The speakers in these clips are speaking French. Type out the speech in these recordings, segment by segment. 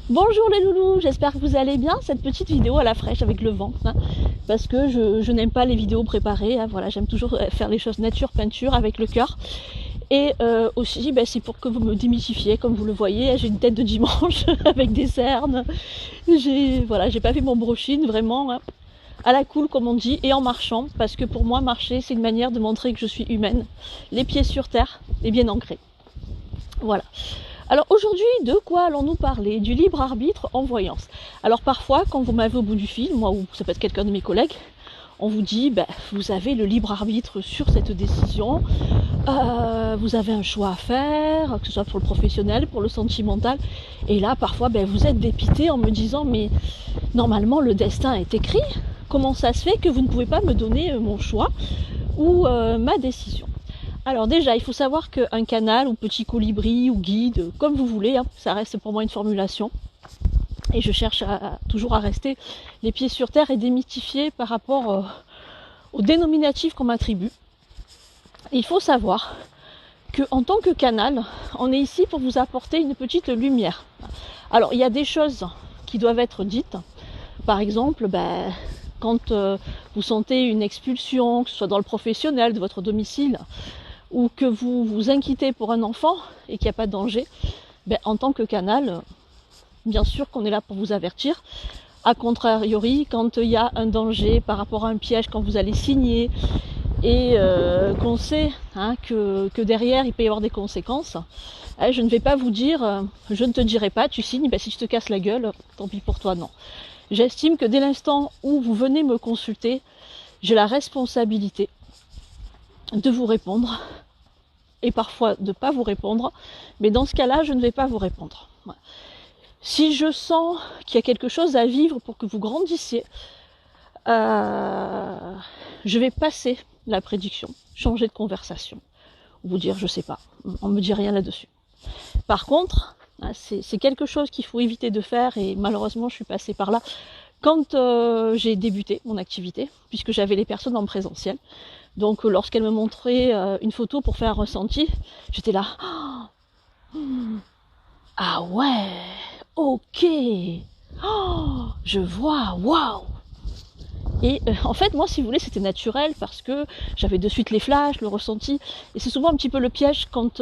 Bonjour les loulous, j'espère que vous allez bien. Cette petite vidéo à la fraîche avec le vent, parce que je n'aime pas les vidéos préparées, voilà, j'aime toujours faire les choses nature, peinture, avec le cœur. Et aussi, c'est pour que vous me démystifiez, comme vous le voyez, j'ai une tête de dimanche avec des cernes. J'ai pas fait mon brushing, vraiment, à la cool comme on dit, et en marchant, parce que pour moi, marcher, c'est une manière de montrer que je suis humaine, les pieds sur terre et bien ancrés. Voilà. Alors aujourd'hui, de quoi allons-nous parler? Du libre arbitre en voyance. Alors parfois, quand vous m'avez au bout du fil, moi ou ça peut être quelqu'un de mes collègues, on vous dit, vous avez le libre arbitre sur cette décision, vous avez un choix à faire, que ce soit pour le professionnel, pour le sentimental, et là parfois vous êtes dépité en me disant, mais normalement le destin est écrit, comment ça se fait que vous ne pouvez pas me donner mon choix ou ma décision? Alors déjà, il faut savoir qu'un canal ou petit colibri ou guide, comme vous voulez, ça reste pour moi une formulation. Et je cherche toujours à rester les pieds sur terre et démythifier par rapport au dénominatif qu'on m'attribue. Il faut savoir qu'en tant que canal, on est ici pour vous apporter une petite lumière. Alors il y a des choses qui doivent être dites. Par exemple, quand vous sentez une expulsion, que ce soit dans le professionnel, de votre domicile, ou que vous vous inquiétez pour un enfant et qu'il n'y a pas de danger, en tant que canal, bien sûr qu'on est là pour vous avertir. A contrariori, quand il y a un danger par rapport à un piège, quand vous allez signer et qu'on sait que derrière il peut y avoir des conséquences, je ne vais pas vous dire, je ne te dirai pas, tu signes, si tu te casses la gueule, tant pis pour toi, non. J'estime que dès l'instant où vous venez me consulter, j'ai la responsabilité de vous répondre et parfois de ne pas vous répondre, mais dans ce cas-là, je ne vais pas vous répondre. Voilà. Si je sens qu'il y a quelque chose à vivre pour que vous grandissiez, je vais passer la prédiction, changer de conversation, vous dire je sais pas, on me dit rien là-dessus. Par contre, c'est quelque chose qu'il faut éviter de faire et malheureusement je suis passée par là quand j'ai débuté mon activité, puisque j'avais les personnes en présentiel. Donc lorsqu'elles me montraient une photo pour faire un ressenti, j'étais là, ah ouais, ok, je vois, waouh. Et en fait, moi, si vous voulez, c'était naturel parce que j'avais de suite les flashs, le ressenti. Et c'est souvent un petit peu le piège quand...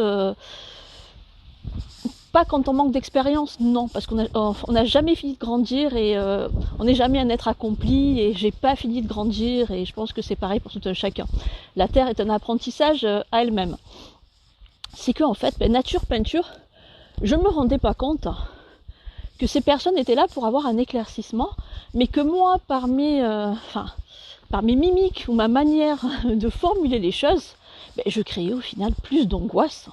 pas quand on manque d'expérience, non, parce qu'on n'a jamais fini de grandir et on n'est jamais un être accompli et j'ai pas fini de grandir et je pense que c'est pareil pour tout un chacun. La Terre est un apprentissage à elle-même. C'est que en fait, nature, peinture, je ne me rendais pas compte que ces personnes étaient là pour avoir un éclaircissement, mais que moi, par mes mimiques ou ma manière de formuler les choses, je créais au final plus d'angoisse.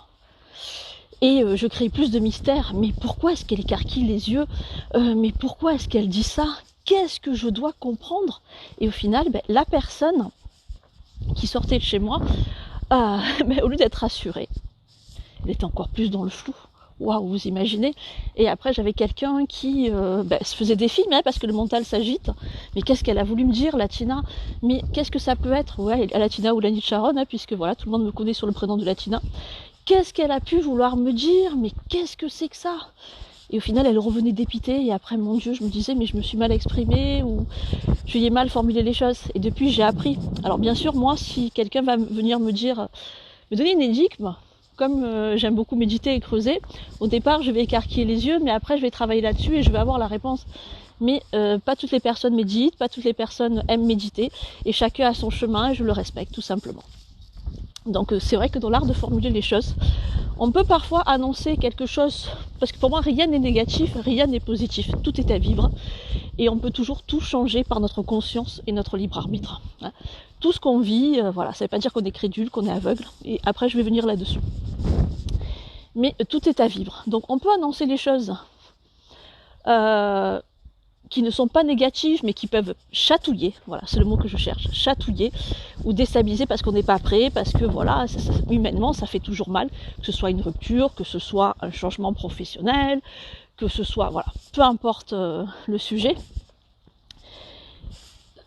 Et je crée plus de mystère. Mais pourquoi est-ce qu'elle écarquille les yeux? Mais pourquoi est-ce qu'elle dit ça? Qu'est-ce que je dois comprendre? Et au final, la personne qui sortait de chez moi, au lieu d'être rassurée, elle était encore plus dans le flou. Waouh, vous imaginez? Et après, j'avais quelqu'un qui se faisait des films, parce que le mental s'agite. Mais qu'est-ce qu'elle a voulu me dire, Latina? Mais qu'est-ce que ça peut être? Ouais, Latina ou Lani Sharon, puisque voilà, tout le monde me connaît sur le prénom de Latina. Qu'est-ce qu'elle a pu vouloir me dire? Mais qu'est-ce que c'est que ça? Et au final, elle revenait dépitée. Et après, mon Dieu, je me disais, mais je me suis mal exprimée ou je lui ai mal formulé les choses. Et depuis, j'ai appris. Alors bien sûr, moi, si quelqu'un va venir me dire, me donner une énigme, comme j'aime beaucoup méditer et creuser, au départ, je vais écarquiller les yeux, mais après, je vais travailler là-dessus et je vais avoir la réponse. Mais pas toutes les personnes méditent, pas toutes les personnes aiment méditer. Et chacun a son chemin et je le respecte, tout simplement. Donc c'est vrai que dans l'art de formuler les choses, on peut parfois annoncer quelque chose, parce que pour moi rien n'est négatif, rien n'est positif, tout est à vivre, et on peut toujours tout changer par notre conscience et notre libre arbitre. Tout ce qu'on vit, ça ne veut pas dire qu'on est crédule, qu'on est aveugle, et après je vais venir là-dessus. Mais tout est à vivre, donc on peut annoncer les choses qui ne sont pas négatives, mais qui peuvent chatouiller, voilà, c'est le mot que je cherche, chatouiller, ou déstabiliser parce qu'on n'est pas prêt, parce que voilà, humainement, ça fait toujours mal, que ce soit une rupture, que ce soit un changement professionnel, que ce soit, voilà, peu importe le sujet.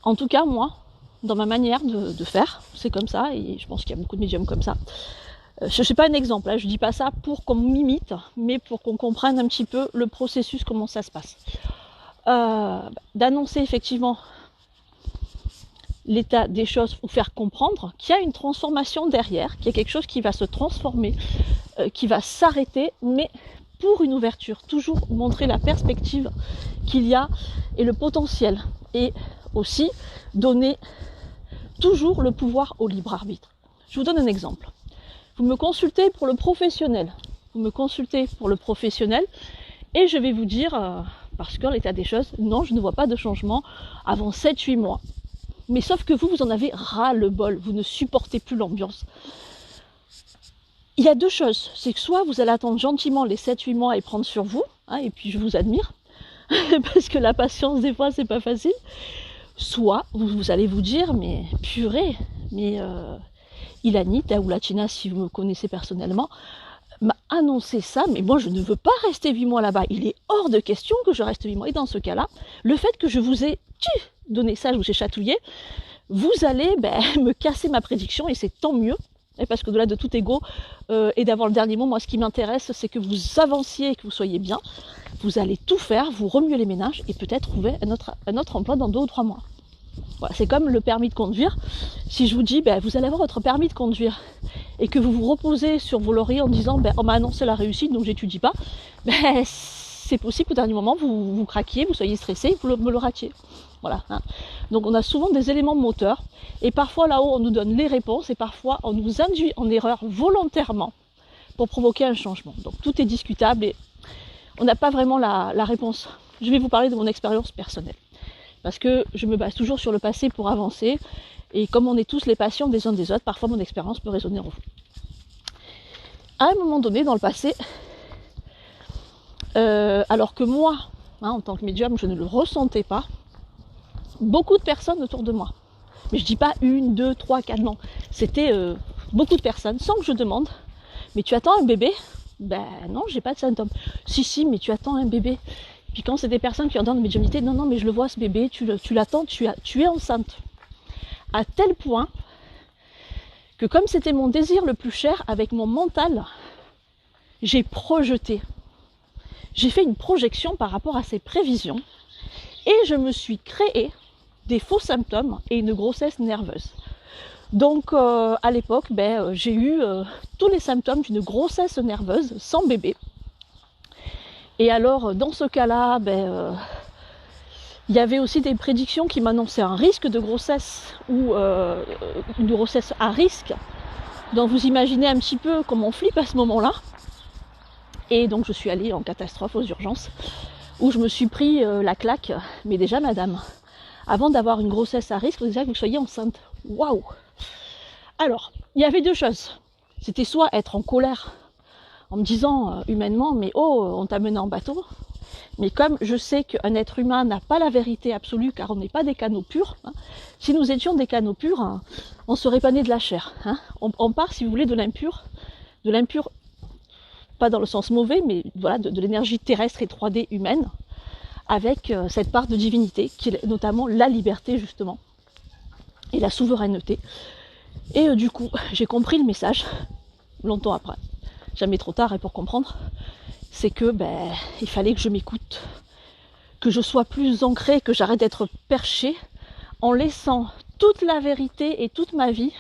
En tout cas, moi, dans ma manière de faire, c'est comme ça, et je pense qu'il y a beaucoup de médiums comme ça, Je ne sais pas un exemple, hein, je ne dis pas ça pour qu'on m'imite, mais pour qu'on comprenne un petit peu le processus, comment ça se passe. D'annoncer effectivement l'état des choses ou faire comprendre qu'il y a une transformation derrière, qu'il y a quelque chose qui va se transformer, qui va s'arrêter, mais pour une ouverture, toujours montrer la perspective qu'il y a et le potentiel, et aussi donner toujours le pouvoir au libre arbitre. Je vous donne un exemple. Vous me consultez pour le professionnel, et je vais vous dire, parce que l'état des choses, non, je ne vois pas de changement avant 7-8 mois. Mais sauf que vous en avez ras-le-bol, vous ne supportez plus l'ambiance. Il y a deux choses, c'est que soit vous allez attendre gentiment les 7-8 mois et prendre sur vous, hein, et puis je vous admire, parce que la patience des fois c'est pas facile, soit vous allez vous dire, mais purée, mais Ilanit, ou Latina si vous me connaissez personnellement, m'a annoncé ça, mais moi je ne veux pas rester 8 mois là-bas, il est hors de question que je reste 8 mois, et dans ce cas-là, le fait que je vous ai donné ça, je vous ai chatouillé, vous allez me casser ma prédiction, et c'est tant mieux, et parce que de là de tout ego, et d'avoir le dernier mot, moi ce qui m'intéresse c'est que vous avanciez et que vous soyez bien, vous allez tout faire, vous remuer les ménages, et peut-être trouver un autre emploi dans 2 ou 3 mois. Voilà, c'est comme le permis de conduire. Si je vous dis, vous allez avoir votre permis de conduire et que vous vous reposez sur vos lauriers en disant, on m'a annoncé la réussite, donc j'étudie pas, c'est possible qu'au dernier moment, vous craquiez, vous soyez stressé, vous me le ratiez. Voilà. Hein. Donc on a souvent des éléments moteurs, et parfois là-haut, on nous donne les réponses, et parfois on nous induit en erreur volontairement pour provoquer un changement. Donc tout est discutable, et on n'a pas vraiment la réponse. Je vais vous parler de mon expérience personnelle. Parce que je me base toujours sur le passé pour avancer, et comme on est tous les patients des uns des autres, parfois mon expérience peut résonner en vous. À un moment donné, dans le passé, alors que moi, en tant que médium, je ne le ressentais pas, beaucoup de personnes autour de moi, mais je dis pas 1, 2, 3, 4, non, c'était beaucoup de personnes, sans que je demande, mais tu attends un bébé ? Non, j'ai pas de symptômes. Si, mais tu attends un bébé. Puis quand c'est des personnes qui ont dans de médiumnité, non, mais je le vois ce bébé, tu l'attends, tu es enceinte. À tel point que comme c'était mon désir le plus cher, avec mon mental, j'ai projeté. J'ai fait une projection par rapport à ces prévisions, et je me suis créé des faux symptômes et une grossesse nerveuse. Donc à l'époque, j'ai eu tous les symptômes d'une grossesse nerveuse sans bébé. Et alors, dans ce cas-là, il y avait aussi des prédictions qui m'annonçaient un risque de grossesse ou une grossesse à risque. Donc vous imaginez un petit peu comment on flippe à ce moment-là. Et donc je suis allée en catastrophe aux urgences, où je me suis pris la claque. Mais déjà, madame, avant d'avoir une grossesse à risque, déjà que vous soyez enceinte. Waouh! Alors, il y avait deux choses. C'était soit être en colère, en me disant humainement, mais on t'a mené en bateau. Mais comme je sais qu'un être humain n'a pas la vérité absolue, car on n'est pas des canaux purs, si nous étions des canaux purs, on serait pas né de la chair. On part, si vous voulez, de l'impur, pas dans le sens mauvais, mais voilà, de l'énergie terrestre et 3D humaine, avec cette part de divinité, qui est notamment la liberté, justement, et la souveraineté. Et du coup, j'ai compris le message, longtemps après. Jamais trop tard, et pour comprendre, c'est que il fallait que je m'écoute, que je sois plus ancrée, que j'arrête d'être perchée, en laissant toute la vérité et toute ma vie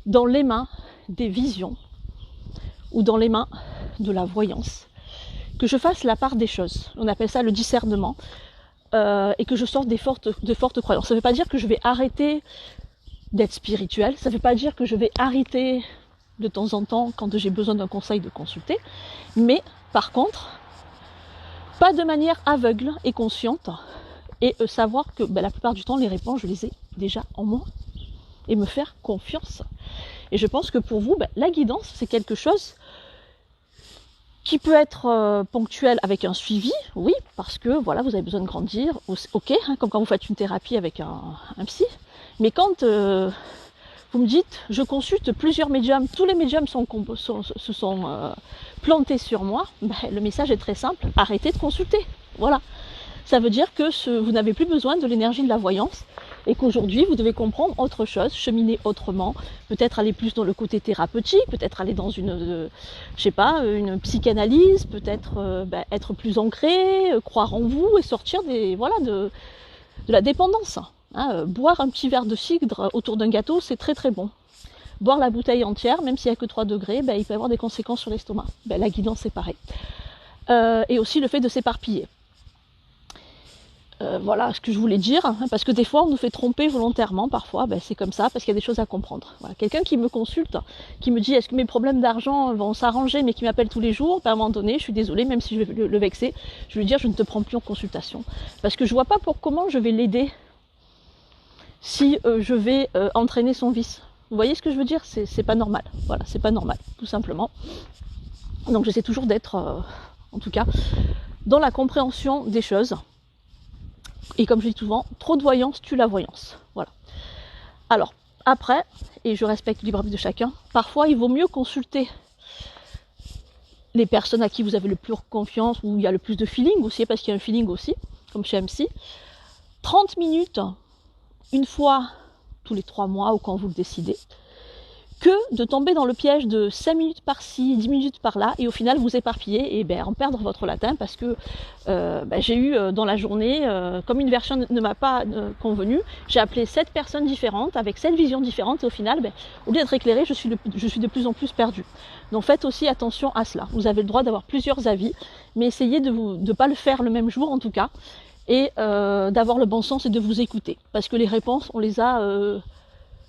dans les mains des visions, ou dans les mains de la voyance, que je fasse la part des choses, on appelle ça le discernement, et que je sorte de fortes croyances. Ça ne veut pas dire que je vais arrêter d'être spirituelle, ça ne veut pas dire que je vais arrêter de temps en temps, quand j'ai besoin d'un conseil, de consulter, mais par contre, pas de manière aveugle et consciente, et savoir que la plupart du temps, les réponses, je les ai déjà en moi, et me faire confiance. Et je pense que pour vous, la guidance, c'est quelque chose qui peut être ponctuel avec un suivi, oui, parce que voilà, vous avez besoin de grandir, ok, comme quand vous faites une thérapie avec un psy, mais quand vous me dites, je consulte plusieurs médiums, tous les médiums se sont plantés sur moi, le message est très simple, arrêtez de consulter. Voilà. Ça veut dire que vous n'avez plus besoin de l'énergie de la voyance, et qu'aujourd'hui vous devez comprendre autre chose, cheminer autrement, peut-être aller plus dans le côté thérapeutique, peut-être aller dans une, je sais pas, une psychanalyse, peut-être être plus ancré, croire en vous et sortir de la dépendance. Hein, boire un petit verre de cidre autour d'un gâteau, c'est très très bon. Boire la bouteille entière, même s'il n'y a que 3 degrés, il peut avoir des conséquences sur l'estomac. La guidance, c'est pareil. Et aussi le fait de s'éparpiller. Voilà ce que je voulais dire, hein, parce que des fois on nous fait tromper volontairement, parfois c'est comme ça, parce qu'il y a des choses à comprendre. Voilà. Quelqu'un qui me consulte, qui me dit est-ce que mes problèmes d'argent vont s'arranger, mais qui m'appelle tous les jours, à un moment donné, je suis désolée, même si je vais le vexer, je vais lui dire je ne te prends plus en consultation, parce que je vois pas comment je vais l'aider si je vais entraîner son vice. Vous voyez ce que je veux dire? C'est pas normal, voilà, c'est pas normal, tout simplement. Donc j'essaie toujours d'être, en tout cas, dans la compréhension des choses. Et comme je dis souvent, trop de voyance tue la voyance. Voilà. Alors, après, et je respecte le libre arbitre de chacun, parfois il vaut mieux consulter les personnes à qui vous avez le plus confiance, où il y a le plus de feeling aussi, parce qu'il y a un feeling aussi, comme chez MC. 30 minutes, une fois tous les 3 mois, ou quand vous le décidez, que de tomber dans le piège de 5 minutes par-ci, 10 minutes par-là, et au final vous éparpiller et en perdre votre latin, parce que j'ai eu dans la journée, comme une version ne m'a pas convenu, j'ai appelé 7 personnes différentes, avec 7 visions différentes, et au final, au lieu d'être éclairé, je suis de plus en plus perdue. Donc faites aussi attention à cela. Vous avez le droit d'avoir plusieurs avis, mais essayez de ne pas le faire le même jour en tout cas, et d'avoir le bon sens et de vous écouter, parce que les réponses, on les a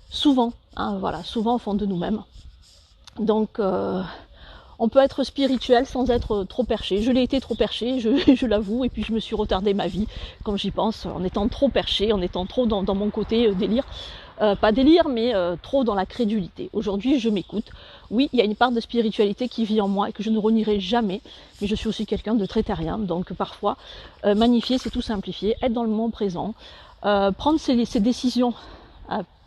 souvent, hein, voilà, souvent au fond de nous-mêmes. Donc on peut être spirituel sans être trop perché. Je l'ai été trop perché, je l'avoue, et puis je me suis retardé ma vie, quand j'y pense, en étant trop perché, en étant trop dans mon côté délire. Pas délire, mais trop dans la crédulité. Aujourd'hui, je m'écoute. Oui, il y a une part de spiritualité qui vit en moi et que je ne renierai jamais, mais je suis aussi quelqu'un de très terrien, donc parfois, magnifier, c'est tout simplifier, être dans le moment présent, prendre ces décisions,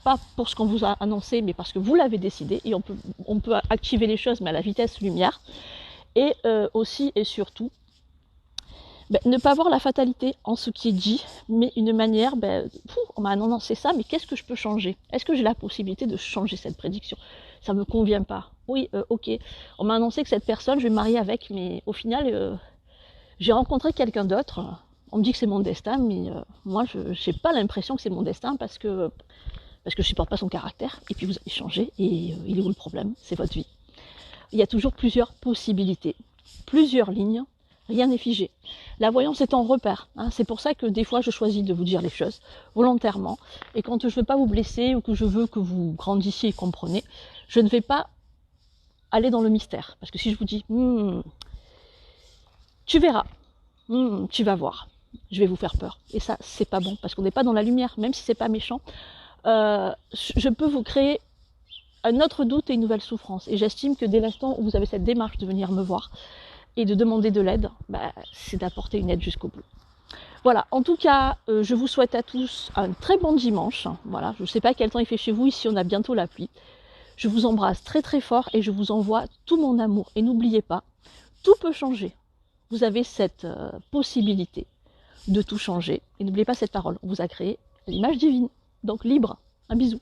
pas pour ce qu'on vous a annoncé, mais parce que vous l'avez décidé, et on peut activer les choses, mais à la vitesse lumière, et aussi et surtout, ne pas voir la fatalité en ce qui est dit, mais une manière, on m'a annoncé ça, mais qu'est-ce que je peux changer? Est-ce que j'ai la possibilité de changer cette prédiction? Ça me convient pas. Oui, ok. On m'a annoncé que cette personne, je vais me marier avec, mais au final, j'ai rencontré quelqu'un d'autre. On me dit que c'est mon destin, mais moi, je n'ai pas l'impression que c'est mon destin parce que je supporte pas son caractère. Et puis vous allez changer, et il est où le problème? C'est votre vie. Il y a toujours plusieurs possibilités, plusieurs lignes. Rien n'est figé. La voyance est en repère. Hein. C'est pour ça que des fois, je choisis de vous dire les choses volontairement. Et quand je ne veux pas vous blesser ou que je veux que vous grandissiez et compreniez, je ne vais pas aller dans le mystère. Parce que si je vous dis, tu verras, tu vas voir, je vais vous faire peur. Et ça, c'est pas bon, parce qu'on n'est pas dans la lumière, même si c'est pas méchant. Je peux vous créer un autre doute et une nouvelle souffrance. Et j'estime que dès l'instant où vous avez cette démarche de venir me voir, et de demander de l'aide, c'est d'apporter une aide jusqu'au bout. Voilà, en tout cas, je vous souhaite à tous un très bon dimanche. Voilà, je ne sais pas quel temps il fait chez vous, ici on a bientôt la pluie. Je vous embrasse très très fort et je vous envoie tout mon amour. Et n'oubliez pas, tout peut changer. Vous avez cette possibilité de tout changer. Et n'oubliez pas cette parole, on vous a créé à l'image divine. Donc libre, un bisou.